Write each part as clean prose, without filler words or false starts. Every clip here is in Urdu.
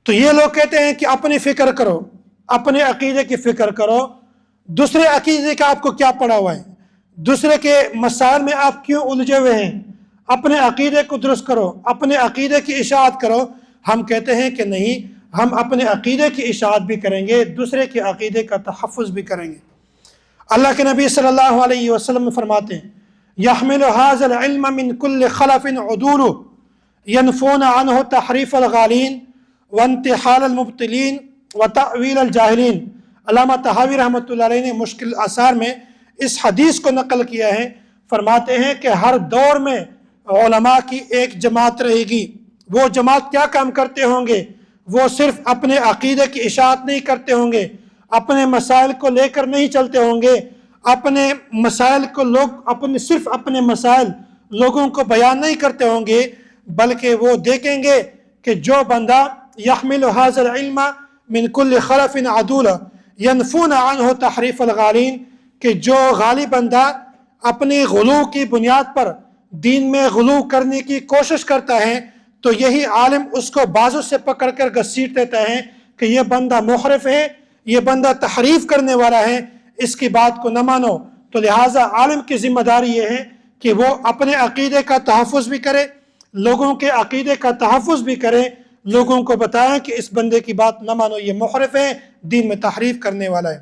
تو یہ لوگ کہتے ہیں کہ اپنی فکر کرو، اپنے عقیدے کی فکر کرو، دوسرے عقیدے کا آپ کو کیا پڑا ہوا ہے، دوسرے کے مسائل میں آپ کیوں الجھے ہوئے ہیں، اپنے عقیدے کو درست کرو، اپنے عقیدے کی اشاعت کرو۔ ہم کہتے ہیں کہ نہیں، ہم اپنے عقیدے کی اشاعت بھی کریں گے، دوسرے کے عقیدے کا تحفظ بھی کریں گے۔ اللہ کے نبی صلی اللہ علیہ وسلم فرماتے ہیں یحمل هذا العلم من كل خلف عدول ينفون عنه تحریف الغالین وانتحال المبتلین وتأویل الجاہلین۔ علامہ طحاوی رحمۃ اللہ علیہ نے مشکل آثار میں اس حدیث کو نقل کیا ہے، فرماتے ہیں کہ ہر دور میں علماء کی ایک جماعت رہے گی۔ وہ جماعت کیا کام کرتے ہوں گے؟ وہ صرف اپنے عقیدے کی اشاعت نہیں کرتے ہوں گے، اپنے مسائل کو لے کر نہیں چلتے ہوں گے، اپنے مسائل کو صرف اپنے مسائل لوگوں کو بیان نہیں کرتے ہوں گے، بلکہ وہ دیکھیں گے کہ جو بندہ یحمل هذا العلم من كل خلف عدول ينفون عنه تحریف الغالین، کہ جو غالی بندہ اپنی غلو کی بنیاد پر دین میں غلو کرنے کی کوشش کرتا ہے، تو یہی عالم اس کو بازو سے پکڑ کر گھسیٹ دیتا ہے کہ یہ بندہ محرف ہے، یہ بندہ تحریف کرنے والا ہے، اس کی بات کو نہ مانو۔ تو لہٰذا عالم کی ذمہ داری یہ ہے کہ وہ اپنے عقیدے کا تحفظ بھی کرے، لوگوں کے عقیدے کا تحفظ بھی کرے، لوگوں کو بتائیں کہ اس بندے کی بات نہ مانو، یہ محرف ہے، دین میں تحریف کرنے والا ہے۔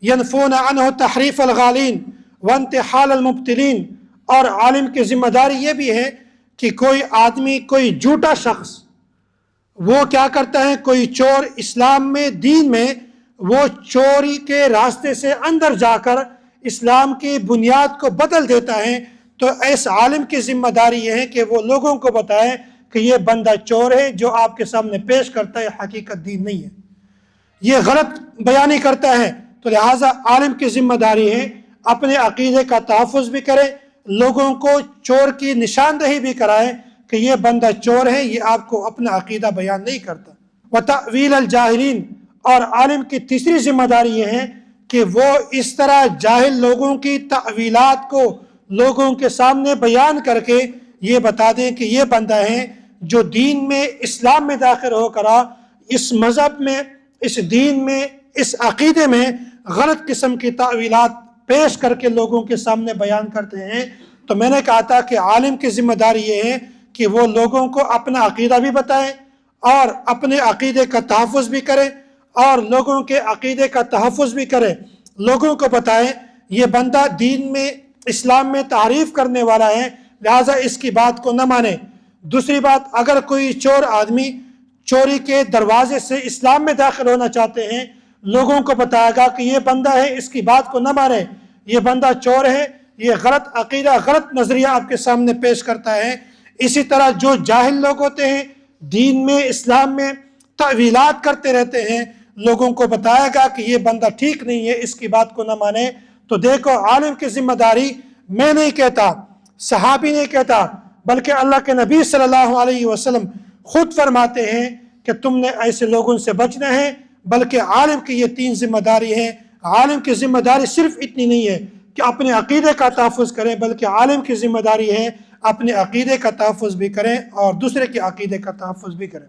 ینفون عنہ تحریف الغالین وانتحال المبتلین۔ اور عالم کی ذمہ داری یہ بھی ہے کہ کوئی آدمی، کوئی جھوٹا شخص، وہ کیا کرتا ہے، کوئی چور اسلام میں، دین میں، وہ چوری کے راستے سے اندر جا کر اسلام کی بنیاد کو بدل دیتا ہے، تو اس عالم کی ذمہ داری یہ ہے کہ وہ لوگوں کو بتائے کہ یہ بندہ چور ہے، جو آپ کے سامنے پیش کرتا ہے حقیقت دین نہیں ہے، یہ غلط بیانی کرتا ہے۔ تو لہٰذا عالم کی ذمہ داری ہے اپنے عقیدے کا تحفظ بھی کرے، لوگوں کو چور کی نشاندہی بھی کرائے کہ یہ بندہ چور ہے، یہ آپ کو اپنا عقیدہ بیان نہیں کرتا۔ وتأویل الجاہلین۔ اور عالم کی تیسری ذمہ داری یہ ہے کہ وہ اس طرح جاہل لوگوں کی تأویلات کو لوگوں کے سامنے بیان کر کے یہ بتا دیں کہ یہ بندہ ہے جو دین میں، اسلام میں داخل ہو کر اس مذہب میں، اس دین میں، اس عقیدے میں غلط قسم کی تأویلات پیش کر کے لوگوں کے سامنے بیان کرتے ہیں۔ تو میں نے کہا تھا کہ عالم کی ذمہ داری یہ ہے کہ وہ لوگوں کو اپنا عقیدہ بھی بتائیں اور اپنے عقیدے کا تحفظ بھی کریں، اور لوگوں کے عقیدے کا تحفظ بھی کریں، لوگوں کو بتائیں یہ بندہ دین میں، اسلام میں تحریف کرنے والا ہے، لہٰذا اس کی بات کو نہ مانیں۔ دوسری بات، اگر کوئی چور آدمی چوری کے دروازے سے اسلام میں داخل ہونا چاہتے ہیں، لوگوں کو بتائے گا کہ یہ بندہ ہے، اس کی بات کو نہ مانیں، یہ بندہ چور ہے، یہ غلط عقیدہ، غلط نظریہ آپ کے سامنے پیش کرتا ہے۔ اسی طرح جو جاہل لوگ ہوتے ہیں، دین میں، اسلام میں تأویلات کرتے رہتے ہیں، لوگوں کو بتائے گا کہ یہ بندہ ٹھیک نہیں ہے، اس کی بات کو نہ مانے۔ تو دیکھو، عالم کی ذمہ داری میں نہیں کہتا، صحابی نہیں کہتا، بلکہ اللہ کے نبی صلی اللہ علیہ وسلم خود فرماتے ہیں کہ تم نے ایسے لوگوں سے بچنا ہے، بلکہ عالم کی یہ تین ذمہ داری ہیں۔ عالم کی ذمہ داری صرف اتنی نہیں ہے کہ اپنے عقیدے کا تحفظ کریں، بلکہ عالم کی ذمہ داری ہے اپنے عقیدے کا تحفظ بھی کریں اور دوسرے کے عقیدے کا تحفظ بھی کریں۔